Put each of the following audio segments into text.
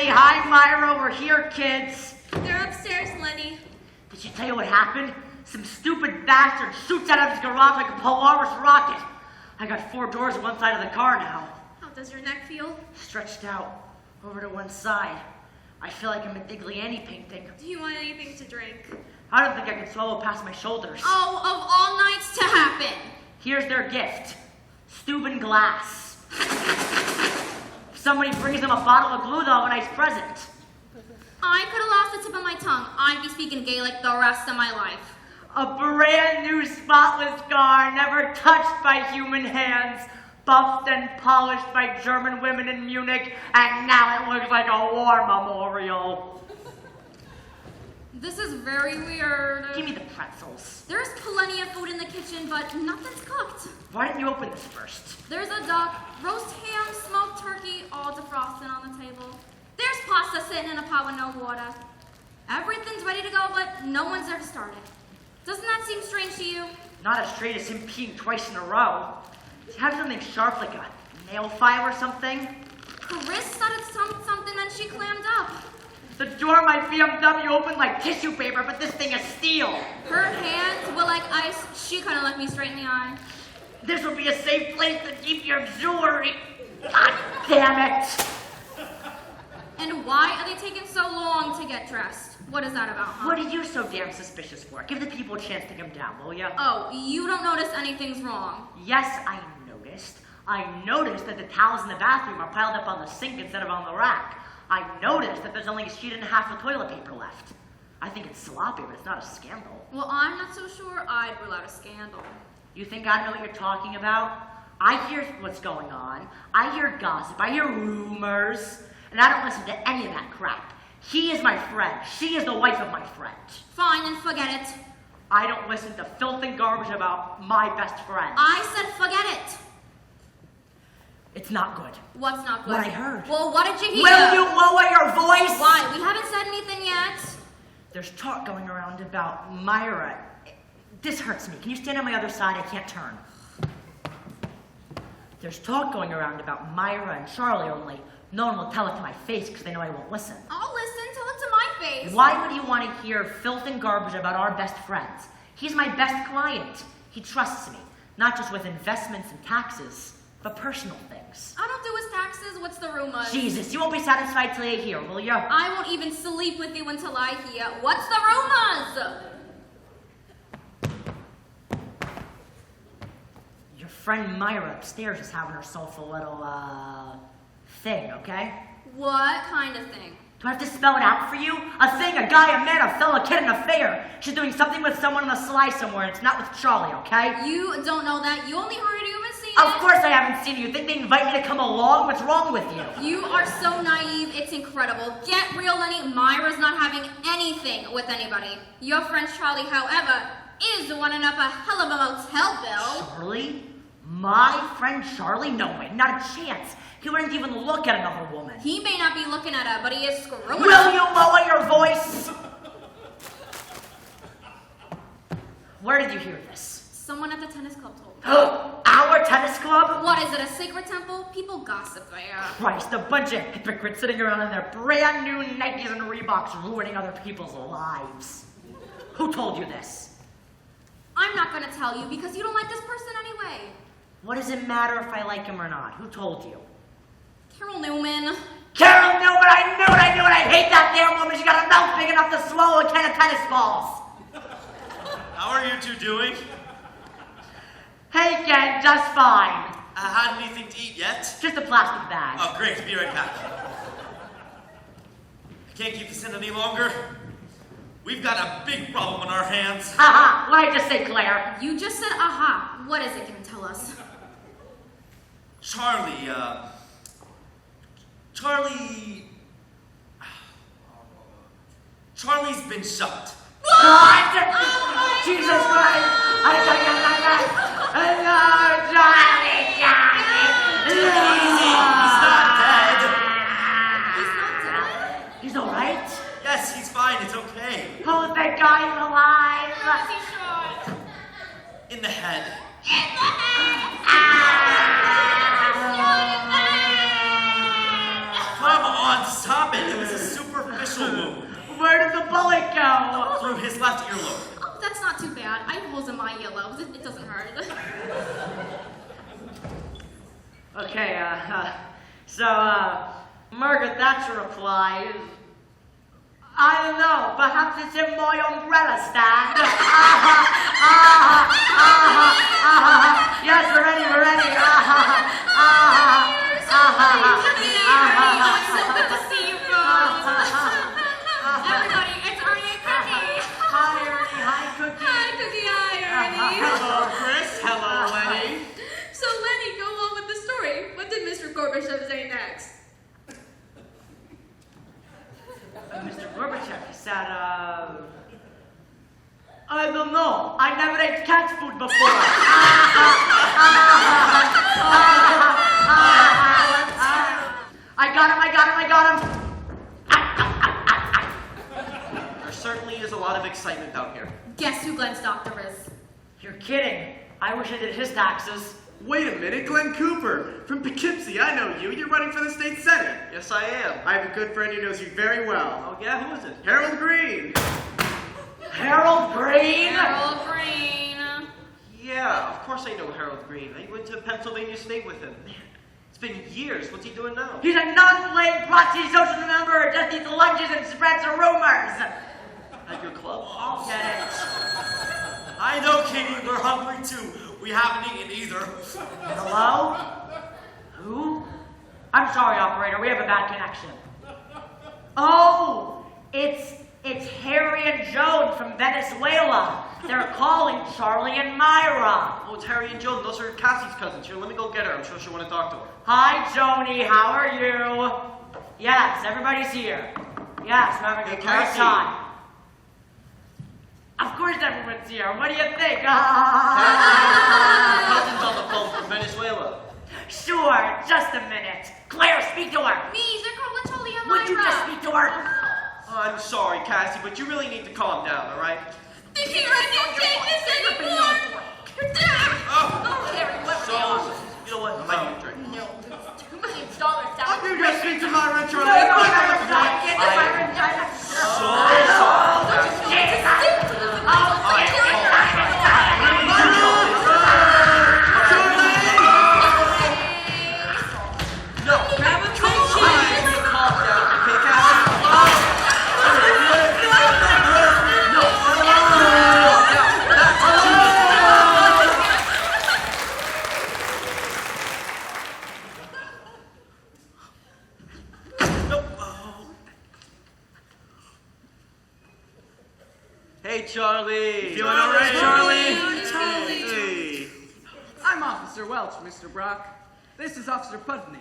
Lenny. Hi, Myra. We're here, kids. They're upstairs, Lenny. Did she tell you what happened? Some stupid bastard shoots out of his garage like a Polaris rocket. I got 4 doors on one side of the car now. How does your neck feel? Stretched out over to one side. I feel like I'm a Diggly Annie painting. Do you want anything to drink? I don't think I can swallow past my shoulders. Oh, of all nights to happen. Here's their gift. Steuben glass. If somebody brings them a bottle of glue, they'll have a nice present. I could have lost the tip of my tongue. I'd be speaking Gaelic the rest of my life. A brand new spotless car, never touched by human hands, buffed and polished by German women in Munich, and now it looks like a war memorial. This is very weird. Give me the pretzels. There's plenty of food in the kitchen, but nothing's cooked. Why didn't you open this first? There's a duck, roast ham, smoked turkey, all defrosted on the table. There's pasta sitting in a pot with no water. Everything's ready to go, but no one's there to start it. Doesn't that seem strange to you? Not as straight as him peeing twice in a row. Does he have something sharp like a nail file or something? Chris started something and she clammed up. The door of my BMW opened like tissue paper, but this thing is steel. Her hands were like ice. She couldn't look me straight in the eye. This will be a safe place to keep your jewelry. God damn it. And why are they taking so long to get dressed? What is that about, huh? What are you so damn suspicious for? Give the people a chance to come down, will ya? Oh, you don't notice anything's wrong. Yes, I noticed. I noticed that the towels in the bathroom are piled up on the sink instead of on the rack. I noticed that there's only a sheet and a half of toilet paper left. I think it's sloppy, but it's not a scandal. Well, I'm not so sure I'd rule out a scandal. You think I know what you're talking about? I hear what's going on. I hear gossip. I hear rumors. And I don't listen to any of that crap. He is my friend. She is the wife of my friend. Fine, then forget it. I don't listen to filth and garbage about my best friend. I said forget it. It's not good. What's not good? What I heard. Well, what did you hear? Will you lower your voice? Why? We haven't said anything yet. There's talk going around about Myra. This hurts me. Can you stand on my other side? I can't turn. There's talk going around about Myra and Charlie, only no one will tell it to my face because they know I won't listen. I'll listen. Tell it to my face. Why would you want to hear filth and garbage about our best friends? He's my best client. He trusts me, not just with investments and taxes, but personal things. I don't do his taxes. What's the rumors? Jesus, you won't be satisfied till you hear, will you? I won't even sleep with you until I hear. What's the rumors? Your friend Myra upstairs is having herself a little, thing, okay? What kind of thing? Do I have to spell it out for you? A thing, a guy, a man, a fella, a kid, an affair. She's doing something with someone on the sly somewhere, and it's not with Charlie, okay? You don't know that. You only heard it. You haven't seen Of it. course I haven't seen it. You think they invite me to come along? What's wrong with you? You are so naive. It's incredible. Get real, Lenny. Myra's not having anything with anybody. Your friend Charlie, however, is running up a hell of a motel bill. Charlie? My friend Charlie? No way, not a chance. He wouldn't even look at another woman. He may not be looking at her, but he is screwing Will her. you lower your voice? Where did you hear this? Someone at the tennis club told me. Our tennis club? What, is it a sacred temple? People gossip there. Christ, a bunch of hypocrites sitting around in their brand new Nikes and Reeboks ruining other people's lives. Who told you this? I'm not going to tell you because you don't like this person anyway. What does it matter if I like him or not? Who told you? Carol Newman. Carol Newman, I knew it! I hate that damn woman! She got a mouth big enough to swallow a can of tennis balls! How are you two doing? Hey, Ken, just fine. Had anything to eat yet? Just a plastic bag. Oh, great. Be right back. I can't keep this in any longer. We've got a big problem on our hands. Haha, what'd I just say, Claire? You just said aha. What is it? Can you tell us? Charlie's been shot. What? Oh, Jesus Christ! Easy. He's not dead. He's not dead? He's all right? Yes, he's fine. It's okay. Oh, thank God he's alive! Where was he shot? In the head. In the head! Come on, stop it. Where did the bullet go? Through his left earlobe. Oh, that's not too bad. I have holes in my earlobes. It doesn't hurt. Okay, Margaret Thatcher replies, I don't know, perhaps it's in my umbrella stand. Yes, we're ready. It's so good to see you, Rose. Everybody, it's Ernie and Cookie. Hi, Ernie. Hi, Cookie. Hi, Cookie. Hi, Ernie. Hello, Chris. Hello, Lenny. So, Lenny, go on with the story. What did Mr. Gorbachev say next? Mr. Gorbachev, he said, I don't know. I never ate cat food before. I got him. There certainly is a lot of excitement out here. Guess who Glenn's doctor is? You're kidding. I wish I did his taxes. Wait a minute, Glenn Cooper from Poughkeepsie. I know you. You're running for the state senate. Yes, I am. I have a good friend who knows you very well. Oh, yeah? Who is it? Harold Green. Harold Green? Harold Green. Yeah, of course I know Harold Green. I went to Pennsylvania State with him. Man, it's been years. What's he doing now? He's a non-playing proxy social member who just eats lunches and spreads rumors. At your club? I'll get it. I know, Katie. We're hungry, too. We haven't eaten either. Hello? Who? I'm sorry, operator. We have a bad connection. Oh, it's Harry and Joan from Venezuela. They're calling Charlie and Myra. Oh, it's Harry and Joan. Those are Cassie's cousins. Here, let me go get her. I'm sure she'll want to talk to her. Hi, Joni. How are you? Yes, everybody's here. Yes, we're having a Hey, great Cassie. time. Of course everyone's here. What do you think? Cousins on the phone from Venezuela. Sure, just a minute. Claire, speak to her. Me, they're calling Charlie and Would you Myra. just speak to her? Oh, I'm sorry, Cassie, but you really need to calm down, all right? They can't take this anymore. Oh, Harry, what so, you know what? I might need a drink. No, it's $2 million down. You just speak to Myra and Charlie. Hey, Charlie. Feeling all right, Charlie? Hey. I'm Officer Welch, Mr. Brock. This is Officer Putney.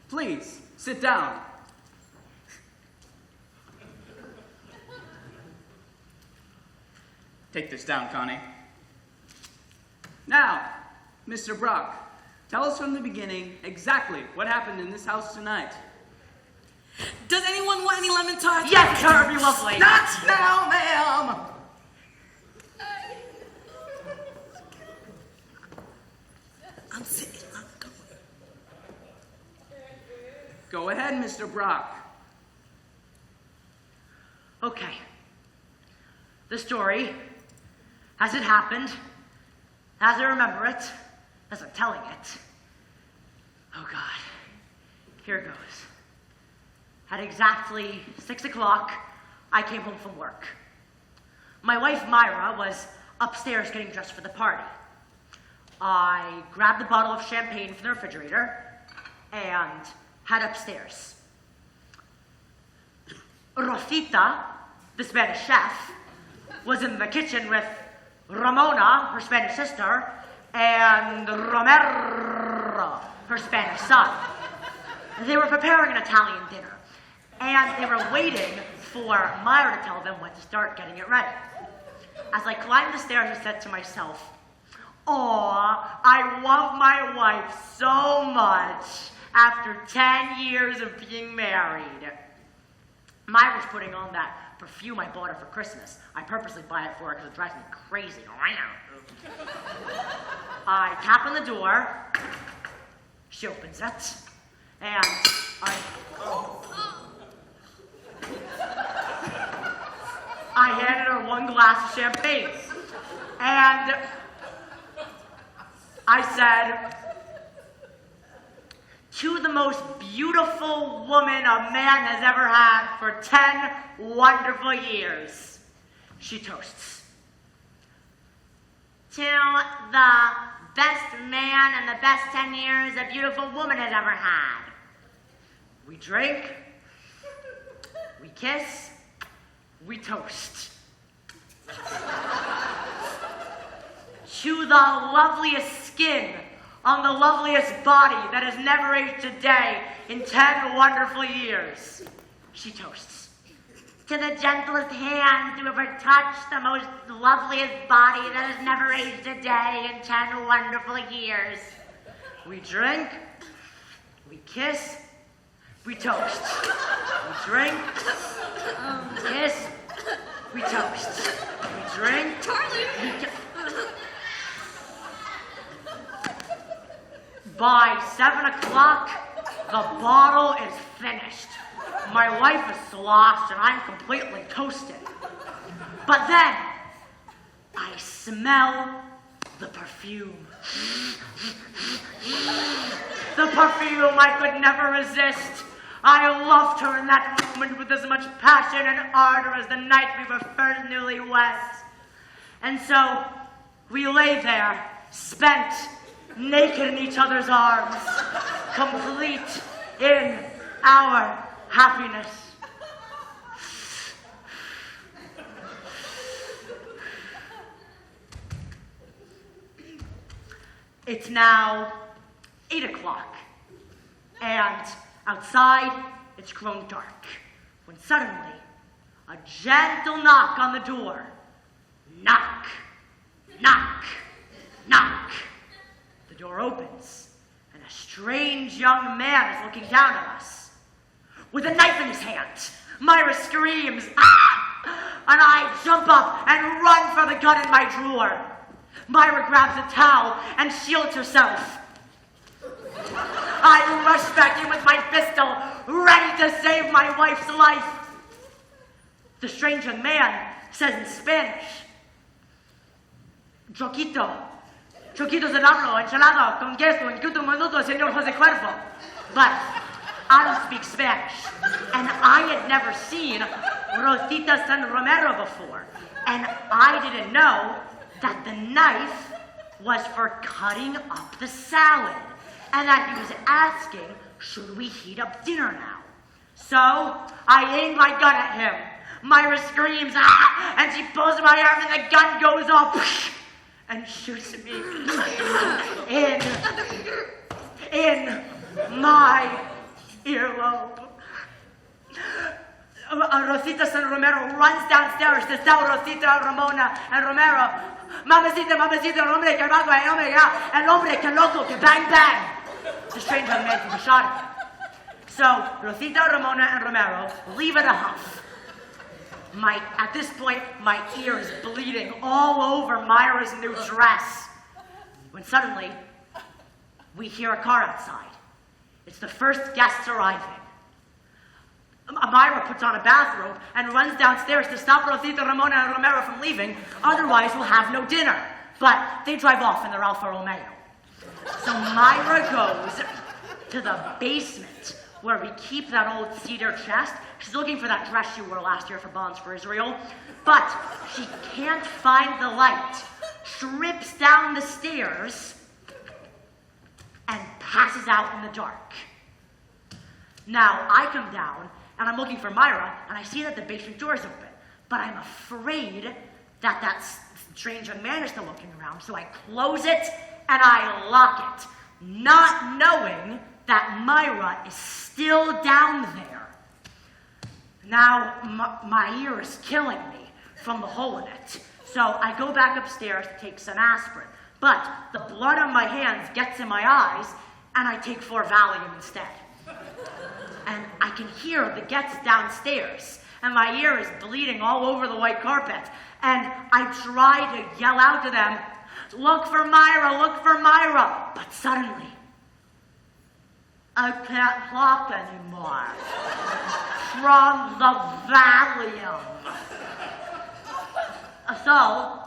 Please, sit down. Take this down, Connie. Now, Mr. Brock, tell us from the beginning exactly what happened in this house tonight. Does anyone want any lemon tarts? Yes, sure, it'd be lovely. Not now, ma'am! I'm sitting. I'm going. Go ahead, Mr. Brock. Okay. The story, as it happened, as I remember it, as I'm telling it. Oh God. Here it goes. At exactly 6 o'clock, I came home from work. My wife, Myra, was upstairs getting dressed for the party. I grabbed the bottle of champagne from the refrigerator and head upstairs. Rosita, the Spanish chef, was in the kitchen with Ramona, her Spanish sister, and Romero, her Spanish son. They were preparing an Italian dinner, and they were waiting for Myra to tell them when to start getting it ready. As I climbed the stairs, I said to myself, "Aw, I love my wife so much after 10 years of being married." Myra was putting on that perfume I bought her for Christmas. I purposely buy it for her because it drives me crazy. I tap on the door. She opens it. And I... I handed her one glass of champagne. And I said, to the most beautiful woman a man has ever had for 10 wonderful years. She toasts. To the best man and the best 10 years a beautiful woman has ever had. We drink, we kiss, we toast. To the loveliest skin on the loveliest body that has never aged a day in 10 wonderful years. She toasts. To the gentlest hand to ever touch the most loveliest body that has never aged a day in 10 wonderful years. We drink, we kiss, we toast. We drink, kiss, we toast. We drink, Charlie! By 7 o'clock, the bottle is finished. My wife is sloshed and I'm completely toasted. But then, I smell the perfume. The perfume I could never resist. I loved her in that moment with as much passion and ardor as the night we were first newlyweds. And so, we lay there, spent, naked in each other's arms, complete in our happiness. It's now 8 o'clock, and outside it's grown dark, when suddenly a gentle knock on the door. Knock, knock, knock. The door opens, and a strange young man is looking down at us. With a knife in his hand, Myra screams, "Ah!" And I jump up and run for the gun in my drawer. Myra grabs a towel and shields herself. I rush back in with my pistol, ready to save my wife's life. The strange young man says in Spanish, Choquitos de Avello, enchilada, con queso, en 15 minutos, señor Jose Cuervo. But I don't speak Spanish, and I had never seen Rosita San Romero before, and I didn't know that the knife was for cutting up the salad, and that he was asking, should we heat up dinner now? So I aim my gun at him. Myra screams, "Ah!" And she pulls my arm, and the gun goes off and shoots me in my earlobe. Rosita San Romero runs downstairs to tell Rosita, Ramona, and Romero, Mamacita, mamacita, el hombre que vago, el hombre que loco, que bang, bang. The strange young man who shot him. So Rosita, Ramona, and Romero leave at a huff. At this point, my ear is bleeding all over Myra's new dress. When suddenly, we hear a car outside. It's the first guests arriving. Myra puts on a bathrobe and runs downstairs to stop Rosita, Ramona, and Romero from leaving. Otherwise, we'll have no dinner. But they drive off in their Alfa Romeo. So Myra goes to the basement where we keep that old cedar chest. She's looking for that dress she wore last year for Bonds for Israel. But she can't find the light. Trips down the stairs and passes out in the dark. Now, I come down, and I'm looking for Myra, and I see that the basement door is open. But I'm afraid that strange young man is still looking around, so I close it and I lock it, not knowing that Myra is still down there. Now, my ear is killing me from the hole in it, so I go back upstairs to take some aspirin. But the blood on my hands gets in my eyes, and I take 4 Valium instead. And I can hear the gets downstairs, and my ear is bleeding all over the white carpet. And I try to yell out to them, "Look for Myra, look for Myra." But suddenly, I can't talk anymore from the Valium. So,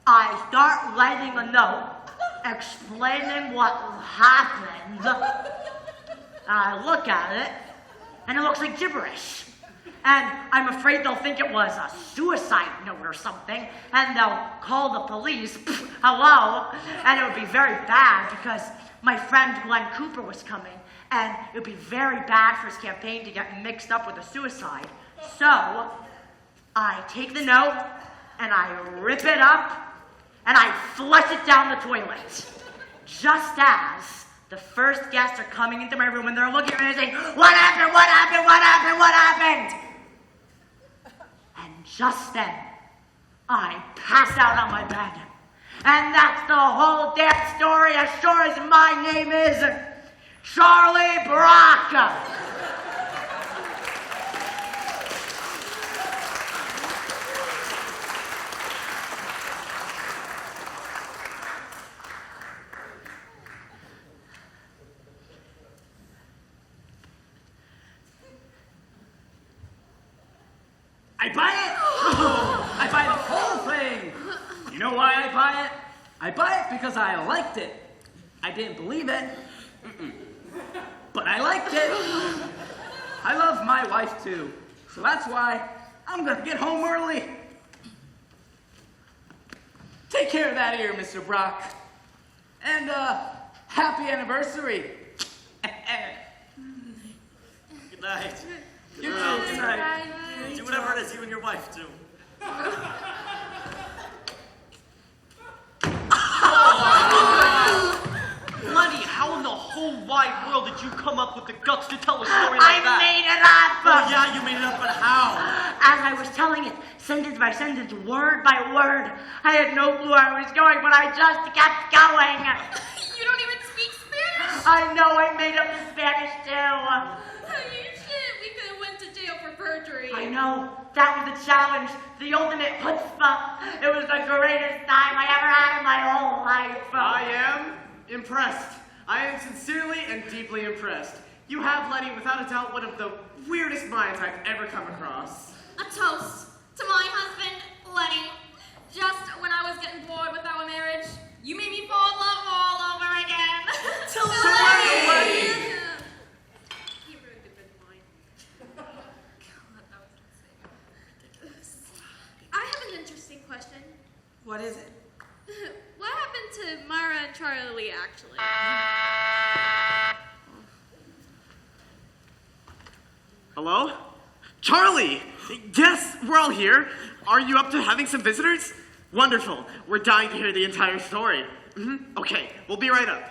I start writing a note explaining what happened. I look at it, and it looks like gibberish. And I'm afraid they'll think it was a suicide note or something, and they'll call the police. Hello? And it would be very bad because my friend Glenn Cooper was coming, and it would be very bad for his campaign to get mixed up with a suicide. So, I take the note, and I rip it up, and I flush it down the toilet. Just as the first guests are coming into my room, and they're looking at me and saying, "What happened? What happened? What happened? What happened?" And just then, I pass out on my bed. And that's the whole damn story, as sure as my name is Charlie Brock. I buy it! I buy the whole thing! You know why I buy it? I buy it because I liked it. I didn't believe it. But I liked it. I love my wife too. So that's why I'm gonna get home early. Take care of that ear, Mr. Brock. And, happy anniversary. Good night. You too. Good night. Do whatever it is you and your wife do. Lenny, how in the whole wide world did you come up with the guts to tell a story like that? I made it up! Oh, yeah, you made it up, but how? As I was telling it, sentence by sentence, word by word, I had no clue where I was going, but I just kept going. You don't even speak Spanish? I know, I made up the Spanish too. You shit. We could have went to jail for perjury. I know, that was the challenge, the ultimate chutzpah. It was the greatest time I ever had in my whole life. I am impressed. I am sincerely and deeply impressed. You have, Lenny, without a doubt, one of the weirdest minds I've ever come across. A toast to my husband, Lenny. Just when I was getting bored with our marriage, you made me fall in love all over again. To Lenny! He ruined a good wine. I have an interesting question. What is it? What happened to Myra and Charlie, actually? Hello? Charlie! Yes, we're all here. Are you up to having some visitors? Wonderful. We're dying to hear the entire story. Okay, we'll be right up.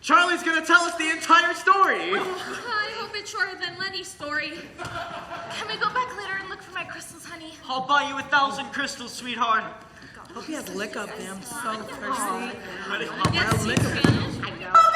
Charlie's gonna tell us the entire story. I hope it's shorter than Lenny's story. Can we go back later and look for my crystals, honey? I'll buy you 1,000 crystals, sweetheart. Hope he has lick up there. I'm so thirsty. Ready? Yes, speak Spanish. I know. Oh,